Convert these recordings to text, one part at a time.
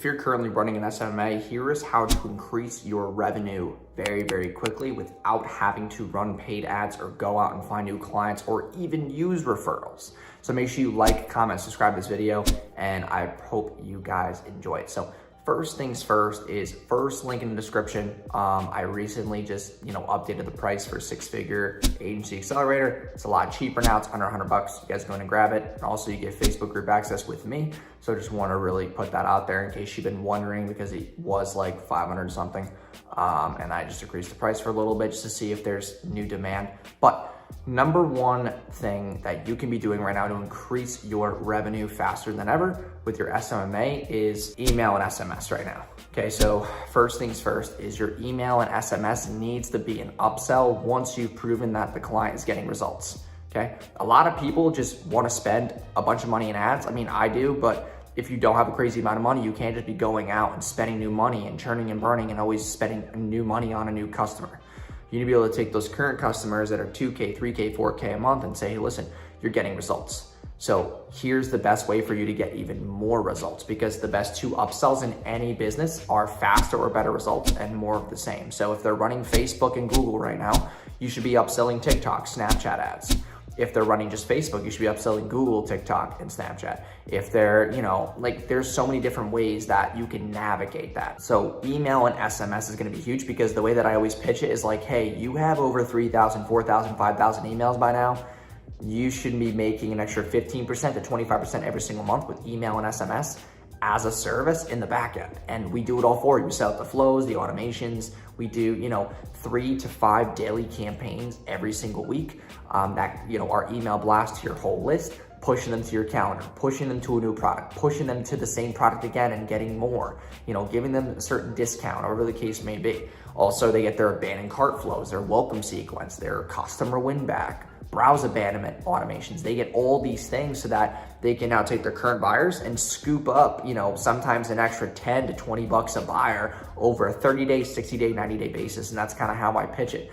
you're currently running an SMMA, here is how to increase your revenue very, very quickly without having to run paid ads or go out and find new clients or even use referrals. So make sure you like, comment, subscribe to this video, and I hope you guys enjoy it. So first things first is first link in the description. I recently just, updated the price for six-figure agency accelerator. It's a lot cheaper now. It's under $100. You guys go in and grab it. And also you get Facebook group access with me. So I just want to really put that out there in case you've been wondering, because it was like 500 something. And I just increased the price for a little bit just to see if there's new demand. But number one thing that you can be doing right now to increase your revenue faster than ever with your SMMA is email and SMS right now. Okay, so first things first is your email and SMS needs to be an upsell once you've proven that the client is getting results. Okay, a lot of people just want to spend a bunch of money in ads. I mean, I do, but if you don't have a crazy amount of money, you can't just be going out and spending new money and churning and burning and always spending new money on a new customer. You need to be able to take those current customers that are 2K, 3K, 4K a month and say, hey, listen, you're getting results. So here's the best way for you to get even more results, because the best two upsells in any business are faster or better results and more of the same. So if they're running Facebook and Google right now, you should be upselling TikTok, Snapchat ads. If they're running just Facebook, you should be upselling Google, TikTok, and Snapchat. If they're, there's so many different ways that you can navigate that. So email and SMS is gonna be huge, because the way that I always pitch it is like, hey, you have over 3,000, 4,000, 5,000 emails by now. You should be making an extra 15% to 25% every single month with email and SMS as a service in the back end. And we do it all for you. We set up the flows, the automations. We do, 3 to 5 daily campaigns every single week that, our email blast to your whole list, pushing them to your calendar, pushing them to a new product, pushing them to the same product again and getting more, giving them a certain discount, whatever the case may be. Also, they get their abandoned cart flows, their welcome sequence, their customer win back, browse abandonment automations. They get all these things so that they can now take their current buyers and scoop up, sometimes an extra 10 to 20 bucks a buyer over a 30-day, 60-day, 90-day basis. And that's kind of how I pitch it.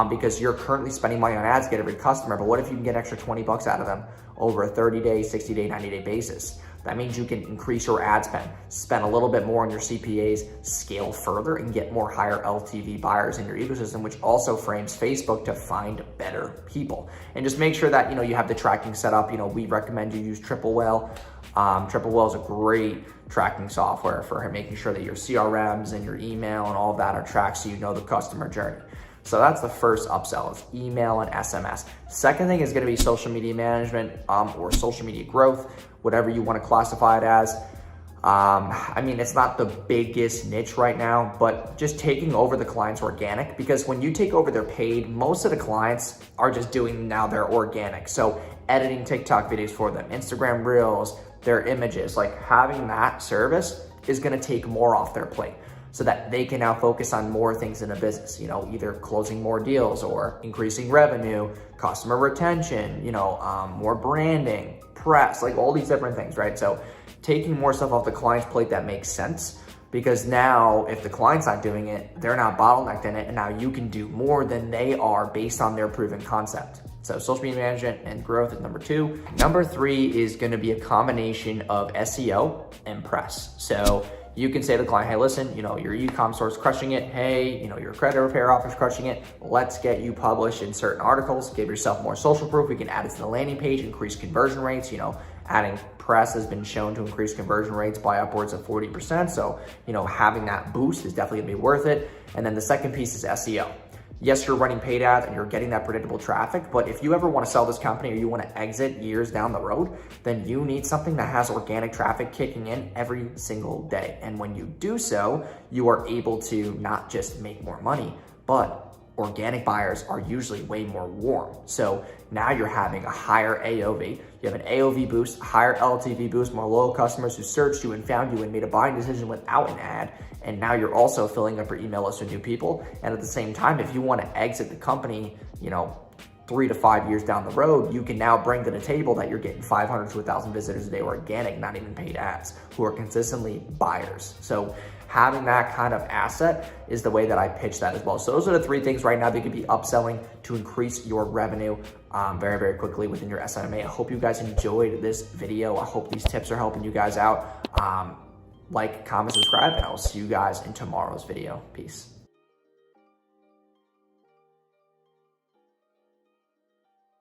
Because you're currently spending money on ads to get every customer, but what if you can get extra 20 bucks out of them over a 30-day, 60-day, 90-day basis? That means you can increase your ad spend a little bit more on your CPAs, scale further, and get more higher LTV buyers in your ecosystem, which also frames Facebook to find better people. And just make sure that, you have the tracking set up. We recommend you use Triple Whale. Triple Whale is a great tracking software for making sure that your CRMs and your email and all of that are tracked so you know the customer journey. So that's the first upsell, is email and SMS. Second thing is gonna be social media management or social media growth, whatever you wanna classify it as. It's not the biggest niche right now, but just taking over the client's organic, because when you take over their paid, most of the clients are just doing now their organic. So editing TikTok videos for them, Instagram Reels, their images, like having that service is gonna take more off their plate, so that they can now focus on more things in a business, either closing more deals or increasing revenue, customer retention, more branding, press, like all these different things, right? So taking more stuff off the client's plate that makes sense, because now if the client's not doing it, they're not bottlenecked in it, and now you can do more than they are based on their proven concept. So social media management and growth is number 2. Number 3 is gonna be a combination of SEO and press. So you can say to the client, hey, listen, your e-com store is crushing it. Hey, your credit repair offer is crushing it. Let's get you published in certain articles. Give yourself more social proof. We can add it to the landing page, increase conversion rates. Adding press has been shown to increase conversion rates by upwards of 40%. So, having that boost is definitely gonna be worth it. And then the second piece is SEO. Yes, you're running paid ads and you're getting that predictable traffic, but if you ever want to sell this company or you want to exit years down the road, then you need something that has organic traffic kicking in every single day. And when you do so, you are able to not just make more money, but organic buyers are usually way more warm. So now you're having a higher AOV. You have an AOV boost, higher LTV boost, more loyal customers who searched you and found you and made a buying decision without an ad. And now you're also filling up your email list with new people. And at the same time, if you want to exit the company, 3 to 5 years down the road, you can now bring to the table that you're getting 500 to 1,000 visitors a day organic, not even paid ads, who are consistently buyers. So having that kind of asset is the way that I pitch that as well. So those are the 3 things right now that you could be upselling to increase your revenue very, very quickly within your SMMA. I hope you guys enjoyed this video. I hope these tips are helping you guys out. like, comment, subscribe, and I will see you guys in tomorrow's video. Peace.